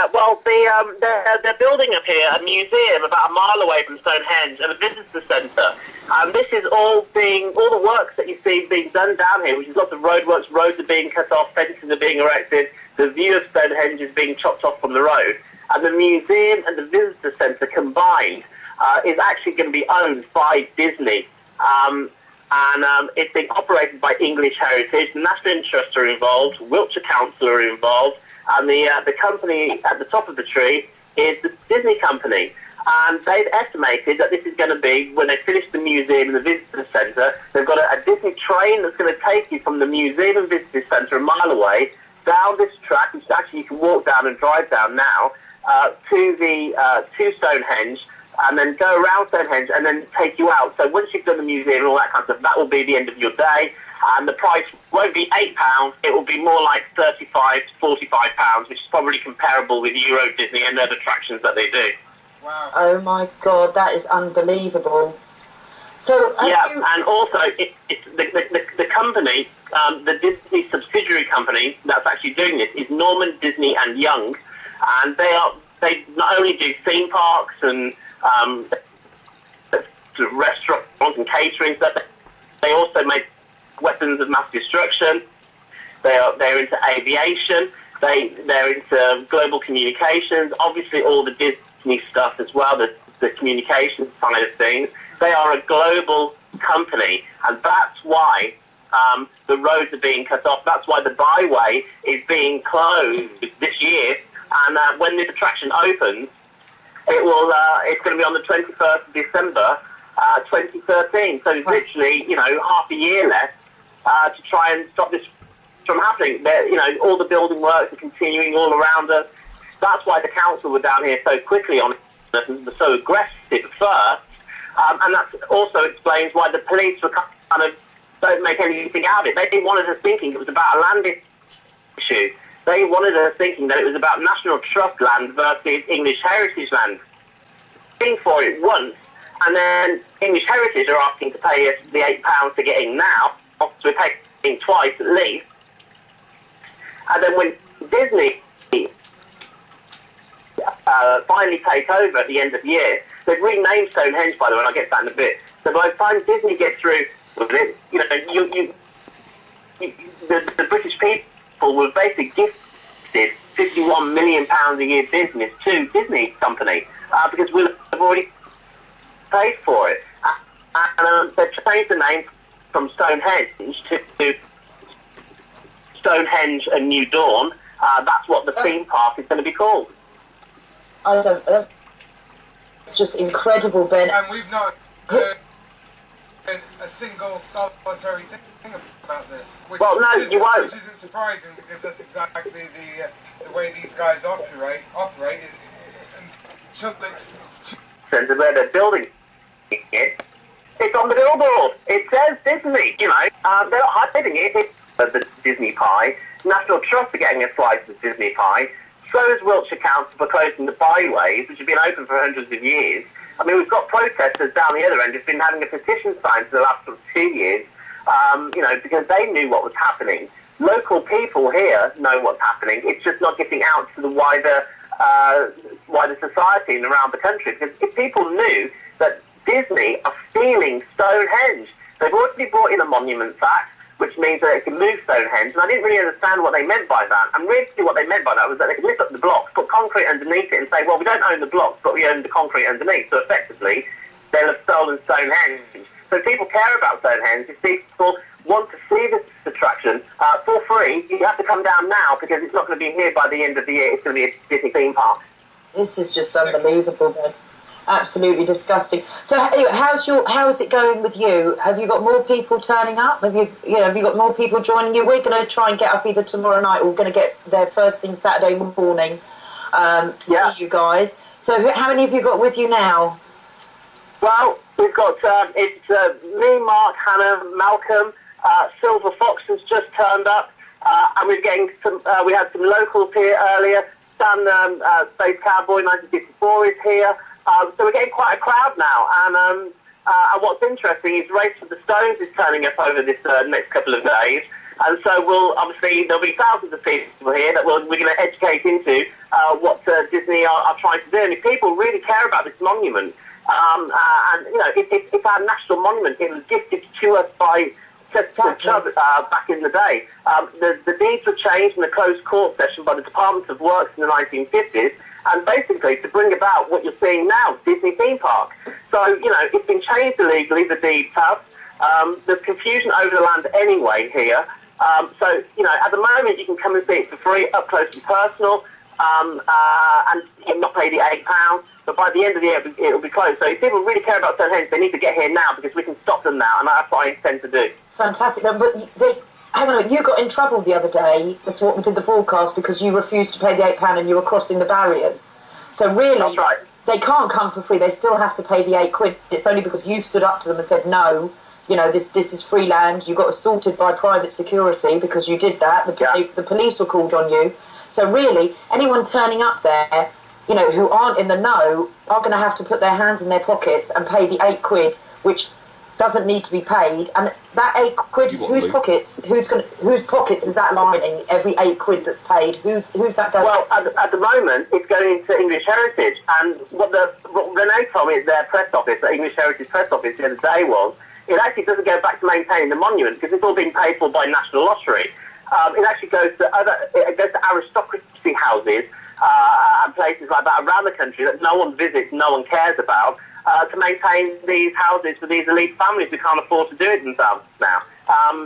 Yeah, well, they're building up here a museum about a mile away from Stonehenge and a visitor centre. And this is all the works that you see being done down here, which is lots of roadworks, roads are being cut off, fences are being erected, the view of Stonehenge is being chopped off from the road. And the museum and the visitor centre combined is actually going to be owned by Disney. It's being operated by English Heritage. The National Trust are involved, Wiltshire Council are involved, and the company at the top of the tree is the Disney company. And they've estimated that this is going to be, when they finish the museum and the visitor centre, they've got a Disney train that's going to take you from the museum and visitor centre a mile away down this track, which actually you can walk down and drive down now, to Stonehenge, and then go around Stonehenge and then take you out. So once you've done the museum and all that kind of stuff, that will be the end of your day. And the price won't be £8, it will be more like £35 to £45, which is probably comparable with Euro Disney and other attractions that they do. Wow. Oh my God, that is unbelievable. So and also it's the company, the Disney subsidiary company that's actually doing this is Norman, Disney and Young, and they not only do theme parks and restaurants and catering stuff, they also make weapons of mass destruction. They're into aviation. They're into global communications. Obviously, all the Disney stuff as well. The communications side of things. They are a global company, and that's why the roads are being cut off. That's why the byway is being closed this year. And when this attraction opens, it's going to be on the 21st of December, 2013. So it's literally, half a year left to try and stop this from happening. All the building works are continuing all around us. That's why the council were down here so quickly on it and were so aggressive at first. And that also explains why the police were kind of don't make anything out of it. They wanted us thinking it was about a land issue. They wanted us thinking that it was about National Trust land versus English Heritage land. Paying for it once, and then English Heritage are asking to pay us the £8 to get in now, so we're paying twice at least. And then when Disney finally take over at the end of the year, they've renamed Stonehenge, by the way, and I'll get to that in a bit. So by the time Disney gets through with it, the British people were basically gifted £51 million a year business to Disney company because we'll have already paid for it. And they've changed the name from Stonehenge to Stonehenge and New Dawn. That's what the theme park is going to be called. That's just incredible, Ben. And we've not heard a single solitary thing about this. Which you won't. Which isn't surprising because that's exactly the way these guys operate is until it's too... Centre where they're building it. It's on the billboard. It says Disney, they're not hiding it. It's the Disney pie. National Trust are getting a slice of Disney pie. So is Wiltshire Council for closing the byways, which have been open for hundreds of years. I mean, we've got protesters down the other end who've been having a petition signed for the last 2 years, because they knew what was happening. Local people here know what's happening. It's just not getting out to the wider society and around the country. Because if people knew that Disney are stealing Stonehenge, they've already brought in a Monuments Act, which means that they can move Stonehenge, and I didn't really understand what they meant by that. And really what they meant by that was that they could lift up the blocks, put concrete underneath it, and say, well, we don't own the blocks, but we own the concrete underneath. So effectively, they'll have stolen Stonehenge. So if people care about Stonehenge, if people want to see this attraction for free, you have to come down now, because it's not going to be here by the end of the year. It's going to be a Disney theme park. This is just unbelievable, Ben. Absolutely disgusting. So anyway, how is it going with you? Have you got more people turning up? Have you got more people joining you? We're going to try and get up either tomorrow night or we're going to get there first thing Saturday morning to see you guys. So how many have you got with you now? Well, we've got it's me, Mark, Hannah, Malcolm, Silver Fox has just turned up, and we're getting some. We had some locals here earlier. Stan, Space Cowboy 1954 is here. So we're getting quite a crowd now, and what's interesting is Race for the Stones is turning up over this next couple of days. And so there'll be thousands of people here that we're going to educate into what Disney are trying to do. And if people really care about this monument, and it's our national monument. It was gifted to us by back in the day. The deeds were changed in a closed court session by the Department of Works in the 1950s, and basically to bring about what you're seeing now, Disney theme park. So, it's been changed illegally, the deeds have. There's confusion over the land anyway here. So, at the moment you can come and see it for free, up close and personal, and not pay the £8. But by the end of the year, it'll be closed. So if people really care about Stonehenge, they need to get here now because we can stop them now, and that's what I intend to do. Fantastic. But hang on a minute, you got in trouble the other day, that's what we did the broadcast, because you refused to pay the £8 and you were crossing the barriers. So really, that's right. They can't come for free, they still have to pay the £8. It's only because you stood up to them and said, no, this is free land. You got assaulted by private security because you did that. The police were called on you. So really, anyone turning up there, who aren't in the know, are going to have to put their hands in their pockets and pay the £8, which doesn't need to be paid. And that £8, whose pockets is that lining? Every £8 that's paid, who's that going? Well, at the moment, it's going into English Heritage, and what Renee told me at their press office, the English Heritage press office the other day was, it actually doesn't go back to maintaining the monument because it's all being paid for by National Lottery. It actually goes to aristocracy houses and places like that around the country that no one visits, no one cares about, to maintain these houses for these elite families who can't afford to do it themselves now.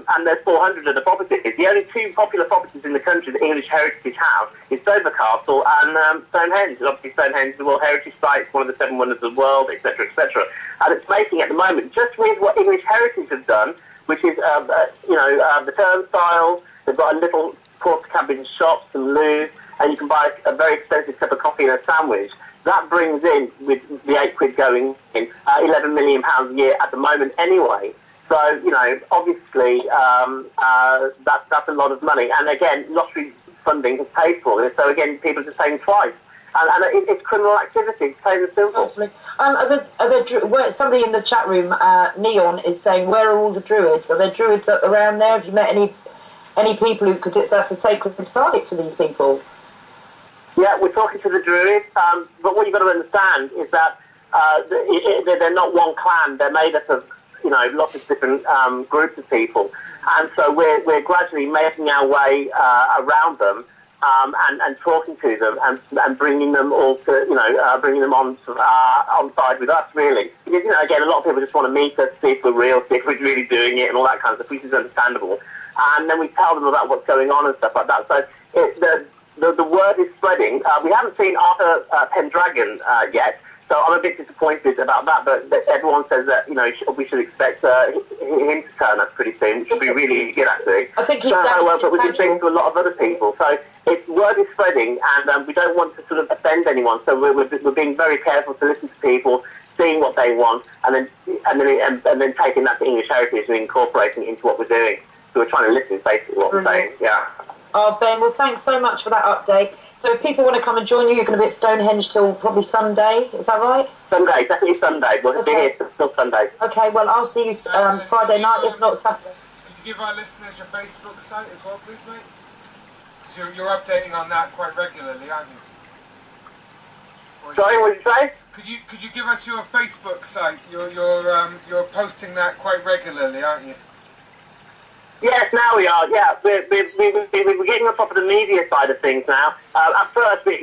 And there's 400 of the properties. The only two popular properties in the country that English Heritage have is Dover Castle and Stonehenge. And obviously Stonehenge is the World Heritage Site, it's one of the 7 wonders of the world, etc., etc. And it's making at the moment, just with what English Heritage have done, which is, the turnstiles, they've got a little quarter cabin shop, some loos, and you can buy a very expensive cup of coffee and a sandwich. That brings in, with the £8 going in, £11 million a year at the moment anyway. So, obviously, that's a lot of money. And again, lottery funding is paid for this. So again, people are just paying twice. And it's criminal activity, it's plain and simple. Absolutely. Somebody in the chat room, Neon, is saying, where are all the druids? Are there druids around there? Have you met any people because that's a sacred site for these people? Yeah, we're talking to the druids, but what you've got to understand is that they're not one clan. They're made up of, lots of different groups of people. And so we're gradually making our way around them and talking to them and bringing them all to, bringing them on side with us, really. Because, again, a lot of people just want to meet us, see if we're real, see if we're really doing it and all that kind of stuff, which is understandable. And then we tell them about what's going on and stuff like that. So the word is spreading. We haven't seen Arthur Pendragon yet, so I'm a bit disappointed about that. But everyone says that we should expect him to turn up pretty soon, which would be really good, actually. I think but we've been speaking to a lot of other people, so word is spreading, and we don't want to sort of offend anyone. So we're being very careful to listen to people, seeing what they want, and then taking that to English Heritage and incorporating it into what we're doing. So we're trying to listen, basically, what we're saying. Yeah. Oh, Ben, well, thanks so much for that update. So if people want to come and join you, you're going to be at Stonehenge till probably Sunday, is that right? Sunday, definitely Sunday. We'll be here till Sunday. Okay, well, I'll see you Friday night, if not Saturday. Could you give our listeners your Facebook site as well, please, mate? Because you're updating on that quite regularly, aren't you? Sorry, what did you say? Could you give us your Facebook site? You're posting that quite regularly, aren't you? Yes, now we are. Yeah, we're getting on top of the media side of things now. At first, it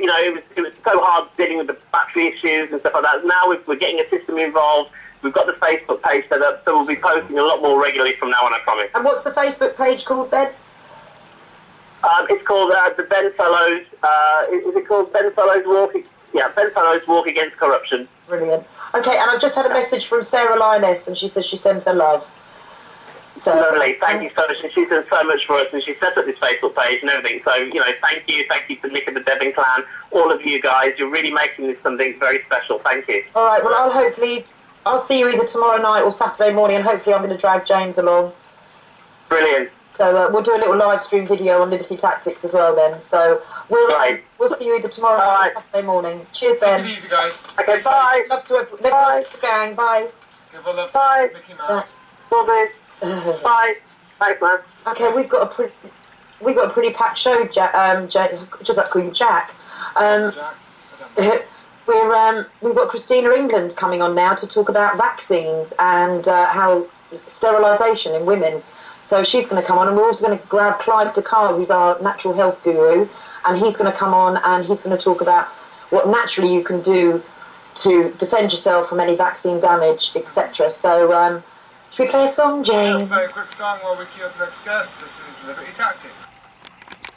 was so hard dealing with the battery issues and stuff like that. Now we're getting a system involved. We've got the Facebook page set up, so we'll be posting a lot more regularly from now on, I promise. And what's the Facebook page called, Ben? It's called the Ben Fellows. Is it called Ben Fellows Walk? Yeah, Ben Fellows Walk Against Corruption. Brilliant. Okay, and I've just had a message from Sarah Lioness, and she says she sends her love. So, lovely, thank you so much. And she's done so much for us, and she set up this Facebook page and everything. So, thank you to Nick and the Devon clan, all of you guys. You're really making this something very special. Thank you. All right, well, I'll see you either tomorrow night or Saturday morning, and hopefully I'm going to drag James along. Brilliant. So we'll do a little live stream video on Liberty Tactics as well then. So we'll see you either tomorrow night or Saturday morning. Cheers, Ben. Take it easy, guys. Okay, bye. Love to the gang. Bye. Give a love to Mickey Mouse. Will do. Bye. Thanks, man. Okay, we've got a pretty packed show, Jack. Just about to call you Jack. Jack, I don't know. We've got Christina England coming on now to talk about vaccines and how sterilisation in women. So she's going to come on, and we're also going to grab Clive Dakar, who's our natural health guru, and he's going to come on and he's going to talk about what naturally you can do to defend yourself from any vaccine damage, etc. So, should we play a song, We'll James? play a quick song while we queue up the next guest. This is Liberty Tactic.